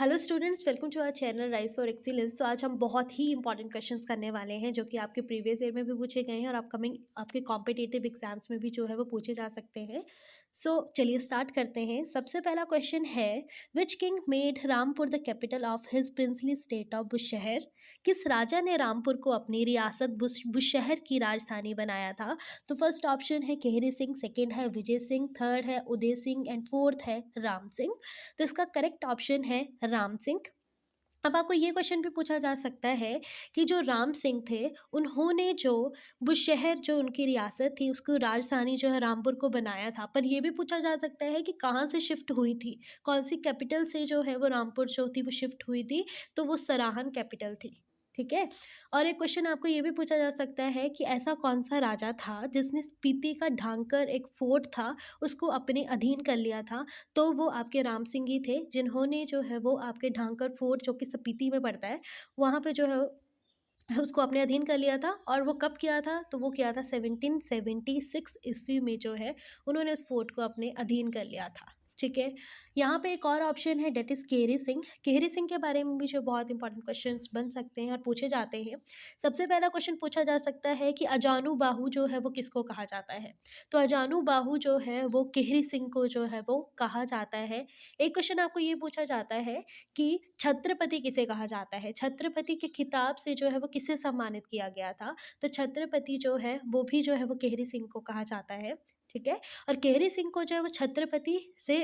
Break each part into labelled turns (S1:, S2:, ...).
S1: Hello students, welcome to our channel rise for excellence. तो आज हम बहुत ही इंपॉर्टेंट क्वेश्चंस करने वाले हैं जो कि आपके प्रीवियस ईयर में भी पूछे गए हैं और अपकमिंग आपके कॉम्पिटिटिव एग्जाम्स में भी जो है वो पूछे जा सकते हैं। सो चलिए स्टार्ट करते हैं। सबसे पहला क्वेश्चन है, which king made Rampur the capital of his princely state of Bushahr? किस राजा ने रामपुर को अपनी रियासत बुशहर की राजधानी बनाया था? तो फर्स्ट ऑप्शन है केहरी सिंह, सेकेंड है विजय सिंह, थर्ड है उदय सिंह एंड फोर्थ है राम सिंह। तो इसका करेक्ट ऑप्शन है राम सिंह। अब आपको ये क्वेश्चन भी पूछा जा सकता है कि जो राम सिंह थे उन्होंने जो बुशहर जो उनकी रियासत थी उसको राजधानी जो है रामपुर को बनाया था, पर ये भी पूछा जा सकता है कि कहाँ से शिफ्ट हुई थी, कौन सी कैपिटल से जो है वो रामपुर जो थी वो शिफ्ट हुई थी। तो वो सराहन कैपिटल थी। ठीक है। और एक क्वेश्चन आपको ये भी पूछा जा सकता है कि ऐसा कौन सा राजा था जिसने स्पीति का ढांकर एक फोर्ट था उसको अपने अधीन कर लिया था? तो वो आपके राम सिंह ही थे जिन्होंने जो है वो आपके ढांकर फोर्ट जो कि स्पीति में पड़ता है वहाँ पे जो है उसको अपने अधीन कर लिया था। और वो कब किया था? तो वो किया था 1776 ईस्वी में जो है उन्होंने उस फोर्ट को अपने अधीन कर लिया था। ठीक है। यहाँ पे एक और ऑप्शन है, डेट इज़ केहरी सिंह। केहरी सिंह के बारे में भी जो बहुत इंपॉर्टेंट क्वेश्चंस बन सकते हैं और पूछे जाते हैं। सबसे पहला क्वेश्चन पूछा जा सकता है कि अजानू बाहू जो है वो किसको कहा जाता है? तो अजानू बाहू जो है वो केहरी सिंह को जो है वो कहा जाता है। एक क्वेश्चन आपको ये पूछा जाता है कि छत्रपति किसे कहा जाता है? छत्रपति के खिताब से जो है वो किसे सम्मानित किया गया था? तो छत्रपति जो है वो भी जो है वो केहरी सिंह को कहा जाता है। ठीक है। और केहरी सिंह को जो है वो छत्रपति से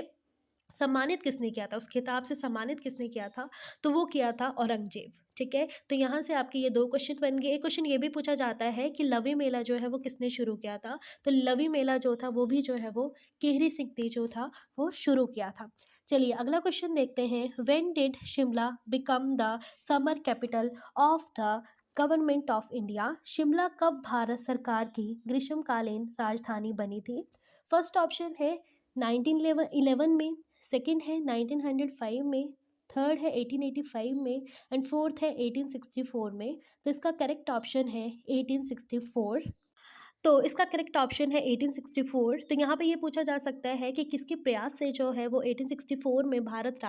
S1: सम्मानित किसने किया था, उस खिताब से सम्मानित किसने किया था? तो वो किया था औरंगजेब। ठीक है। तो यहाँ से आपके ये दो क्वेश्चन बन गए। एक क्वेश्चन ये भी पूछा जाता है कि लवी मेला जो है वो किसने शुरू किया था? तो लवी मेला जो था वो भी जो है वो केहरी सिंह ने जो था वो शुरू किया था। चलिए अगला क्वेश्चन देखते हैं। When did Shimla become the summer capital of the government of India? Shimla कब भारत सरकार की ग्रीष्मकालीन राजधानी बनी थी? फर्स्ट ऑप्शन है 1911 में, सेकंड है 1905 में, थर्ड है 1885 में एंड फोर्थ है 1864 में। तो इसका करेक्ट ऑप्शन है 1864। तो इसका करेक्ट ऑप्शन है 1864। तो यहाँ पे ये पूछा जा सकता है कि किसके प्रयास से जो है वो 1864 में भारत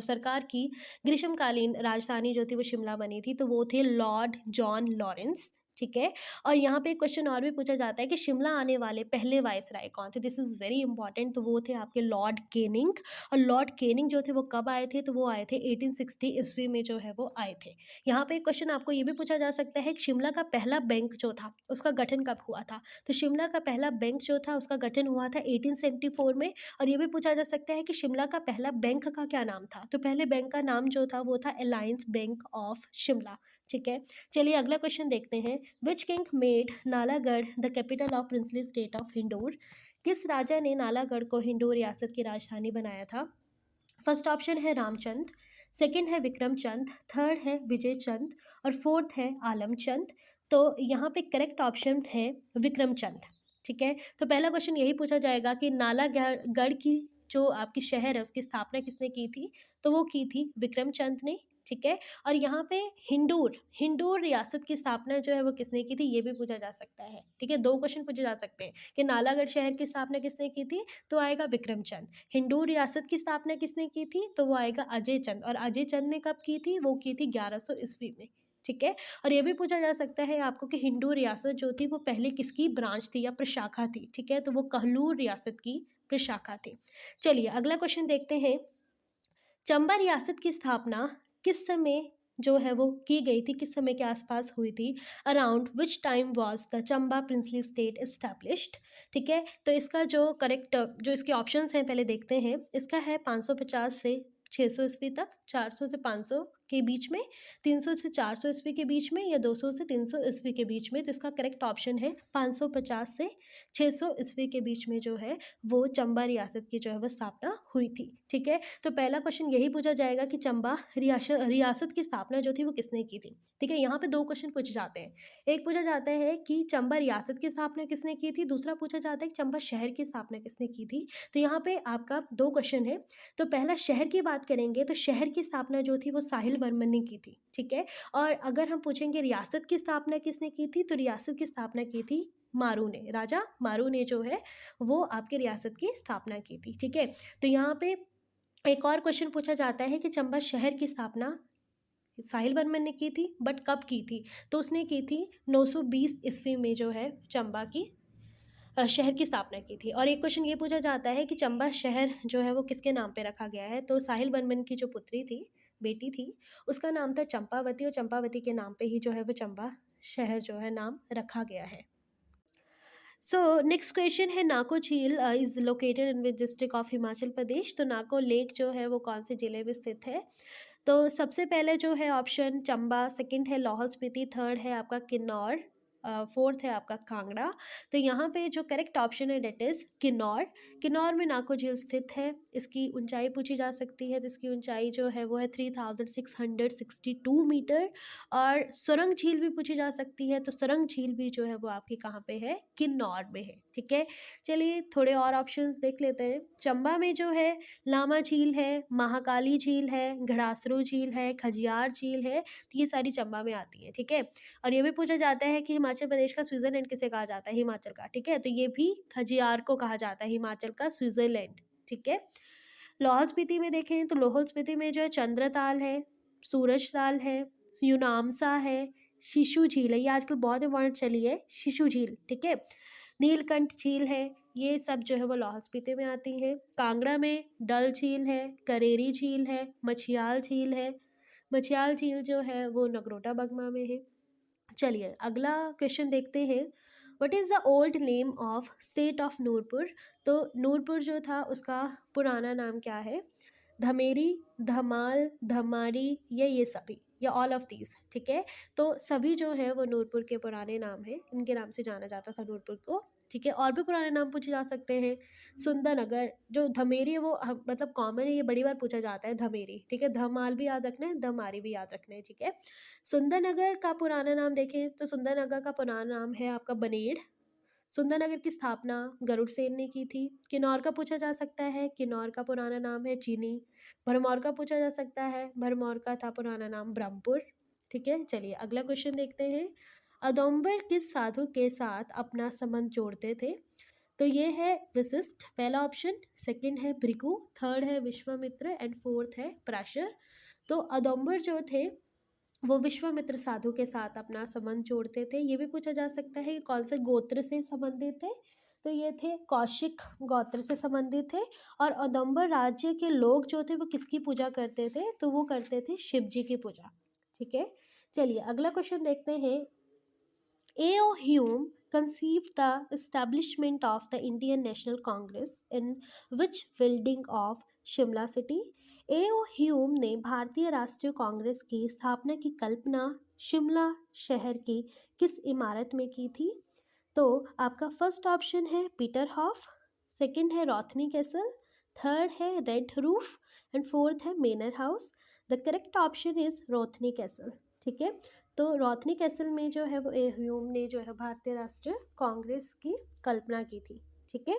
S1: सरकार की ग्रीष्मकालीन राजधानी जो थी वो शिमला बनी थी? तो वो थे लॉर्ड जॉन लॉरेंस। ठीक है। और यहाँ पे क्वेश्चन और भी पूछा जाता है कि शिमला आने वाले पहले वायसराय कौन थे? This is very important. तो वो थे आपके लॉर्ड केनिंग। और लॉर्ड केनिंग जो थे वो कब आए थे? तो वो आए थे 1860 ईस्वी में जो है वो आए थे। यहाँ पे एक क्वेश्चन आपको ये भी पूछा जा सकता है कि शिमला का पहला बैंक जो था उसका गठन कब हुआ था? तो शिमला का पहला बैंक जो था उसका गठन हुआ था 1874 में। और ये भी पूछा जा सकता है कि शिमला का पहला बैंक का क्या नाम था? तो पहले बैंक का नाम जो था वो था अलायंस बैंक ऑफ शिमला। ठीक है। चलिए अगला क्वेश्चन देखते हैं। Which king made Nalagarh the capital of princely state of Hindaur? किस राजा ने नालागढ़ को हिंडौर रियासत की राजधानी बनाया था? फर्स्ट ऑप्शन है रामचंद, सेकंड है विक्रम चंद, थर्ड है विजय चंद और फोर्थ है आलम चंद। तो यहाँ पे करेक्ट ऑप्शन है विक्रम चंद। ठीक है। तो पहला क्वेश्चन यही पूछा जाएगा कि नालागढ़ गढ़ की जो आपकी शहर है उसकी स्थापना किसने की थी? तो वो की थी विक्रम चंद ने। ठीक है। और यहाँ पे हिंडूर हिंडूर रियासत की स्थापना जो है वो किसने की थी, ये भी पूछा जा सकता है। ठीक है। दो क्वेश्चन पूछे जा सकते हैं कि नालागढ़ शहर की स्थापना किसने की थी? तो आएगा विक्रम चंद। हिंदू रियासत की स्थापना किसने की थी? तो वो आएगा अजय चंद। और अजय चंद ने कब की थी? वो की थी 1100 ईस्वी में। ठीक है। और ये भी पूछा जा सकता है आपको कि हिंदू रियासत जो थी वो पहले किसकी ब्रांच थी या प्रशाखा थी? ठीक है। तो वो कहलूर रियासत की प्रशाखा थी। चलिए अगला क्वेश्चन देखते हैं। चंबा रियासत की स्थापना किस समय जो है वो की गई थी, किस समय के आसपास हुई थी? Around which time was the Chamba princely state established? ठीक है। तो इसका जो करेक्ट जो इसके ऑप्शंस हैं पहले देखते हैं। इसका है 550 से 600 ईस्वी तक, 400 से 500 के बीच में, 300 से 400 ईस्वी के बीच में या 200 से 300 ईस्वी के बीच में। तो इसका करेक्ट ऑप्शन है 550 से 600 ईस्वी के बीच में जो है वो चंबा रियासत की जो है वो स्थापना हुई थी। ठीक है। तो पहला क्वेश्चन यही पूछा जाएगा कि चंबा रियासत की स्थापना जो थी वो किसने की थी? ठीक है। यहाँ पे दो क्वेश्चन पूछे जाते हैं। एक पूछा जाता है कि चंबा रियासत की स्थापना किसने की थी, दूसरा पूछा जाता है कि चंबा शहर की स्थापना किसने की थी। तो यहाँ पे आपका दो क्वेश्चन है। तो पहला शहर की बात करेंगे तो शहर की स्थापना जो थी वो साहिल वर्मन ने की थी। ठीक है। और अगर हम पूछेंगे रियासत की स्थापना किसने की थी, तो रियासत की स्थापना की थी मारू ने, राजा मारू ने जो है वो आपके रियासत की स्थापना की थी। ठीक है। तो यहाँ पे एक और क्वेश्चन पूछा जाता है कि चंबा शहर की स्थापना साहिल वर्मन ने की थी, बट कब की थी? तो उसने की थी 920 ईस्वी में जो है चंबा की शहर की स्थापना की थी। और एक क्वेश्चन ये पूछा जाता है कि चंबा शहर जो है वो किसके नाम पे रखा गया है? तो साहिल वर्मन की जो पुत्री थी, बेटी थी, उसका नाम था चंपावती, और चंपावती के नाम पे ही जो है वो चंबा शहर जो है नाम रखा गया है। सो नेक्स्ट क्वेश्चन है, नाको झील is located in which district of Himachal Pradesh? तो नाको लेक जो है वो कौन से जिले में स्थित है? तो सबसे पहले जो है ऑप्शन चंबा, सेकंड है लाहौल स्पीति, थर्ड है आपका किन्नौर, फोर्थ है आपका कांगड़ा। तो यहाँ पे जो करेक्ट ऑप्शन है डेट इज़ किन्नौर। किन्नौर में नाको झील स्थित है। इसकी ऊंचाई पूछी जा सकती है, तो इसकी ऊंचाई जो है वो है 3662 मीटर। और सुरंग झील भी पूछी जा सकती है, तो सुरंग झील भी जो है वो आपकी कहाँ पे है? किन्नौर में है। ठीक है, चलिए थोड़े और ऑप्शंस देख लेते हैं। चंबा में जो है लामा झील है, महाकाली झील है, घड़ासरू झील है, खजियार झील है, तो ये सारी चंबा में आती है। ठीक है, और ये भी पूछा जाता है कि हिमाचल प्रदेश का स्विट्जरलैंड किसे कहा जाता है? हिमाचल का। ठीक है, तो ये भी खजियार को कहा जाता है, हिमाचल का स्विट्जरलैंड। ठीक है, लाहौल स्पीति में देखें तो लाहौल स्पीति में जो है चंद्रताल है, सूरज ताल है, यूनामसा है, शिशु झील है, ये आजकल बहुत इंपॉर्टेंट चली है, शिशु झील। ठीक है, नीलकंठ झील है, ये सब जो है वो लाहौल स्पीति में आती है। कांगड़ा में डल झील है, करेरी झील है, मछियाल झील है। मछियाल झील जो है वो नगरोटा बगमा में है। चलिए अगला क्वेश्चन देखते हैं, what is the old name of state of Nurpur? तो नूरपुर जो था उसका पुराना नाम क्या है? धमेरी, धमाल, धमारी, ये सभी, या ऑल ऑफ दीज। ठीक है, तो सभी जो है वो नूरपुर के पुराने नाम है, इनके नाम से जाना जाता था नूरपुर को। ठीक है, और भी पुराने नाम पूछे जा सकते हैं। सुंदरनगर, जो धमेरी है वो मतलब कॉमन है, ये बड़ी बार पूछा जाता है धमेरी। ठीक है, धमाल भी याद रखना है, धमारी भी याद रखना है। ठीक है, सुंदरनगर का पुराना नाम देखें तो सुंदरनगर का पुराना नाम है आपका बनेड़। सुंदरनगर की स्थापना गरुड़सेन ने की थी। किन्नौर का पूछा जा सकता है, किन्नौर का पुराना नाम है चीनी। भरमौर का पूछा जा सकता है, भरमौर का था पुराना नाम ब्रह्मपुर। ठीक है, चलिए अगला क्वेश्चन देखते हैं, अदोम्बर किस साधु के साथ अपना संबंध जोड़ते थे? तो ये है वशिष्ठ, पहला ऑप्शन। सेकंड है भृगु, थर्ड है विश्वामित्र, एंड फोर्थ है पराशर। तो अदोम्बर जो थे वो विश्वामित्र साधु के साथ अपना संबंध जोड़ते थे। ये भी पूछा जा सकता है कि कौन से गोत्र से संबंधित थे? तो ये थे कौशिक गोत्र से संबंधित थे। और औदुंबर राज्य के लोग जो थे वो किसकी पूजा करते थे? तो वो करते थे शिव जी की पूजा। ठीक है, चलिए अगला क्वेश्चन देखते हैं, A.O. Hume conceived the establishment of the Indian National Congress in which building of Shimla city? A.O. Hume ने भारतीय राष्ट्रीय कांग्रेस की स्थापना की कल्पना शिमला शहर की किस इमारत में की थी? तो आपका फर्स्ट ऑप्शन है पीटर हॉफ, सेकंड है रॉथनी कैसल, थर्ड है रेड रूफ, एंड फोर्थ है manor house. The correct option is Rothney castle. ठीक है, तो रॉथनी कैसल में जो है वो ए ह्यूम ने जो है भारतीय राष्ट्रीय कांग्रेस की कल्पना की थी। ठीक है,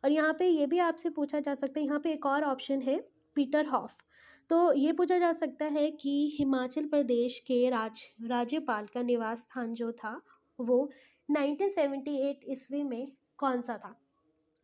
S1: और यहाँ पे ये भी आपसे पूछा जा सकता है, यहाँ पे एक और ऑप्शन है पीटर हॉफ। तो ये पूछा जा सकता है कि हिमाचल प्रदेश के राज्यपाल का निवास स्थान जो था वो 1978 ईस्वी में कौन सा था?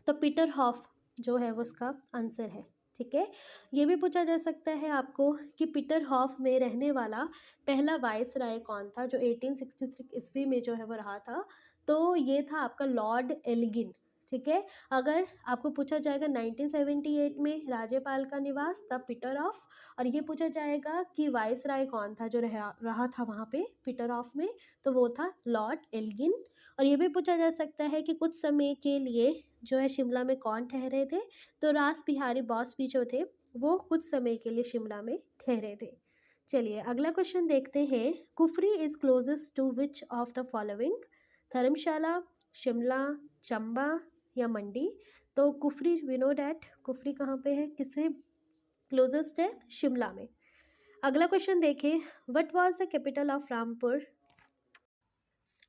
S1: तो पीटर हॉफ जो है वो उसका आंसर है। ठीक है, ये भी पूछा जा सकता है आपको कि पीटर हॉफ में रहने वाला पहला वाइस राय कौन था जो 1863 ईस्वी में जो है वो रहा था? तो ये था आपका लॉर्ड एल्गिन। ठीक है, अगर आपको पूछा जाएगा 1978 में राज्यपाल का निवास तब पीटर ऑफ, और ये पूछा जाएगा कि वाइस राय कौन था जो रहा था वहाँ पे पीटर ऑफ में, तो वो था लॉर्ड एल्गिन। और ये भी पूछा जा सकता है कि कुछ समय के लिए जो है शिमला में कौन ठहरे थे? तो रास बिहारी बोस भी जो थे वो कुछ समय के लिए शिमला में ठहरे थे। चलिए अगला क्वेश्चन देखते हैं, Kufri is closest to which of the following? Dharamshala, Shimla, Chamba या मंडी? तो Kufri, we know that Kufri कहाँ पे है, किससे क्लोजेस्ट है? शिमला में। अगला क्वेश्चन देखें, what was the capital of Rampur?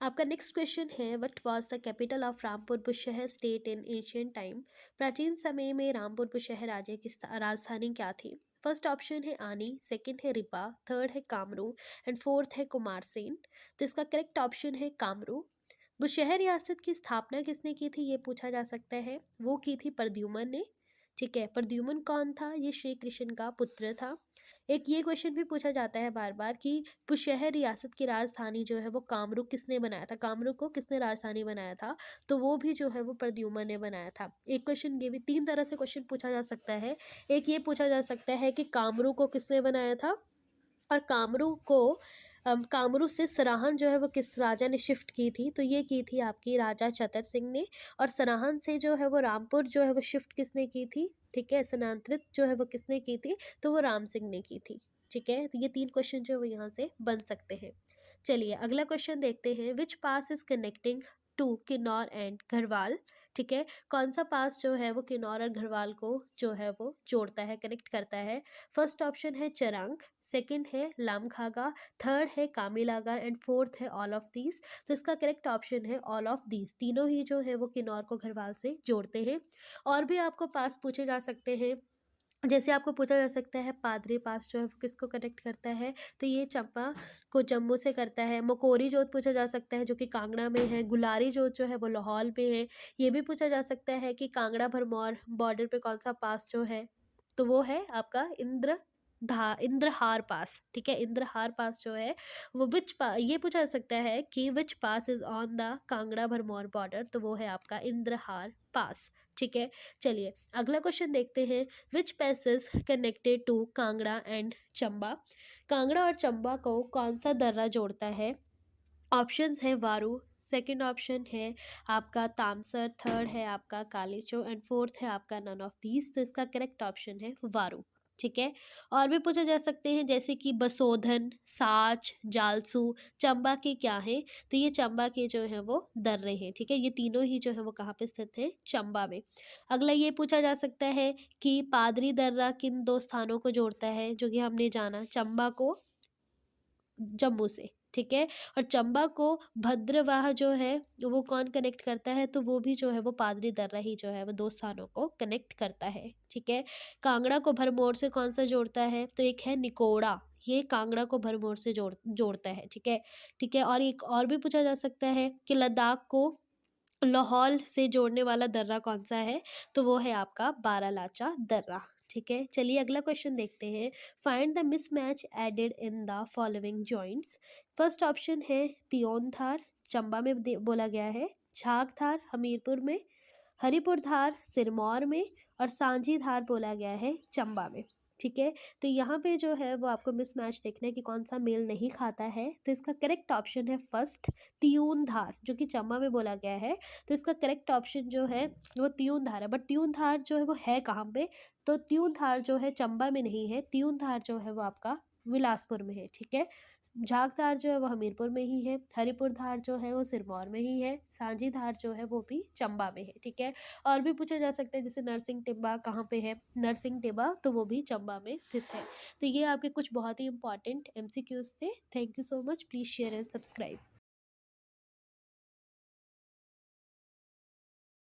S1: आपका नेक्स्ट क्वेश्चन है, what was the capital of Rampur Bushahr state in Asian time? प्राचीन समय में रामपुर बुशहर राज्य की राजधानी क्या थी? फर्स्ट ऑप्शन है आनी, सेकंड है रिपा, थर्ड है कामरू, एंड फोर्थ है कुमारसेन। तो इसका करेक्ट ऑप्शन है कामरू। बुशहर रियासत की स्थापना किसने की थी ये पूछा जा सकता है, वो की थी प्रद्युमन ने। ठीक है। प्रद्युम्न कौन था? ये श्री कृष्ण का पुत्र था। एक ये क्वेश्चन भी पूछा जाता है बार बार कि पुशहर रियासत की राजधानी जो है वो कामरूप किसने बनाया था, कामरूप को किसने राजधानी बनाया था? तो वो भी जो है वो प्रद्युम्न ने बनाया था। एक क्वेश्चन ये भी, तीन तरह से क्वेश्चन पूछा जा सकता है। एक ये पूछा जा सकता है कि कामरूप को किसने बनाया था, और कामरू को कामरू से सराहन जो है वो किस राजा ने शिफ्ट की थी? तो ये की थी आपकी राजा चतर सिंह ने। और सराहन से जो है वो रामपुर जो है वो शिफ्ट किसने की थी? ठीक है, स्थानांतरित जो है वो किसने की थी? तो वो राम सिंह ने की थी। ठीक है, तो ये तीन क्वेश्चन जो है वो यहाँ से बन सकते हैं। चलिए अगला क्वेश्चन देखते हैं। Which pass is connecting to Kinnaur and Garhwal? ठीक है, कौन सा पास जो है वो किन्नौर और घरवाल को जो है वो जोड़ता है, कनेक्ट करता है? फर्स्ट ऑप्शन है चरंग, सेकंड है लामखागा, थर्ड है कामीलागा एंड फोर्थ है ऑल ऑफ दीज। तो इसका करेक्ट ऑप्शन है ऑल ऑफ दीज। तीनों ही जो है वो किन्नौर को घरवाल से जोड़ते हैं। और भी आपको पास पूछे जा सकते हैं, जैसे आपको पूछा जा सकता है पादरी पास जो है वो किसको कनेक्ट करता है? तो ये चंपा को जम्मू से करता है। मकोरी जोत पूछा जा सकता है जो कि कांगड़ा में है। गुलारी जोत जो है वो लाहौल में है। ये भी पूछा जा सकता है कि कांगड़ा भरमौर बॉर्डर पे कौन सा पास जो है, तो वो है आपका इंद्रहार पास। ठीक है, इंद्रहार पास जो है वो ये पूछा जा सकता है कि which pass is on the Kangra Bharmour border? तो वो है आपका इंद्रहार पास। ठीक है, चलिए अगला क्वेश्चन देखते हैं। Which passage connected to Kangra and Chamba? Kangra और चंबा को कौन सा दर्रा जोड़ता है? ऑप्शंस है वारू, सेकंड ऑप्शन है आपका तामसर, थर्ड है आपका कालीचो एंड फोर्थ है आपका नन ऑफ दीज। तो इसका करेक्ट ऑप्शन है वारू। ठीक है, और भी पूछा जा सकते हैं जैसे कि बसोधन, साच, जालसू चंबा के क्या हैं? तो ये चंबा के जो है वो दर्रे हैं। ठीक है, ये तीनों ही जो है वो कहाँ पे स्थित है? चंबा में। अगला ये पूछा जा सकता है कि पादरी दर्रा किन दो स्थानों को जोड़ता है? जो कि हमने जाना, चंबा को जम्मू से। ठीक है, और चंबा को भद्रवाह जो है वो कौन कनेक्ट करता है? तो वो भी जो है वो पादरी दर्रा ही जो है वो दो स्थानों को कनेक्ट करता है। ठीक है, कांगड़ा को भरमौर से कौन सा जोड़ता है? तो एक है निकोड़ा, ये कांगड़ा को भरमौर से जोड़ता है। ठीक है, ठीक है, और एक और भी पूछा जा सकता है कि लद्दाख को लाहौल से जोड़ने वाला दर्रा कौन सा है? तो वो है आपका बारालाचा दर्रा। ठीक है, चलिए अगला क्वेश्चन देखते हैं। Find the mismatch added in the following joints. First option है तियोनधार, चंबा में बोला गया है। झागधार हमीरपुर में, हरिपुर धार सिरमौर में, और सांझी धार बोला गया है चंबा में। ठीक है, तो यहाँ पे जो है वो आपको मिसमैच देखना है कि कौन सा मेल नहीं खाता है। तो इसका करेक्ट ऑप्शन है फर्स्ट तियून धार, जो कि चंबा में बोला गया है। तो इसका करेक्ट ऑप्शन जो है वो तियून धार है। बट तियून धार जो है वो है कहाँ पे? तो तियून धार जो है चंबा में नहीं है, तियून धार जो है वो आपका बिलासपुर में है। ठीक है, झागधार जो है वो हमीरपुर में ही है, हरिपुर धार जो है वो सिरमौर में ही है, सांझी धार जो है वो भी चंबा में है। ठीक है, और भी पूछा जा सकता है जैसे नरसिंह टिब्बा कहाँ पे है? नरसिंह टिब्बा तो वो भी चंबा में स्थित है। तो ये आपके कुछ बहुत ही इंपॉर्टेंट MCQs थे। Thank you so much, please share and subscribe.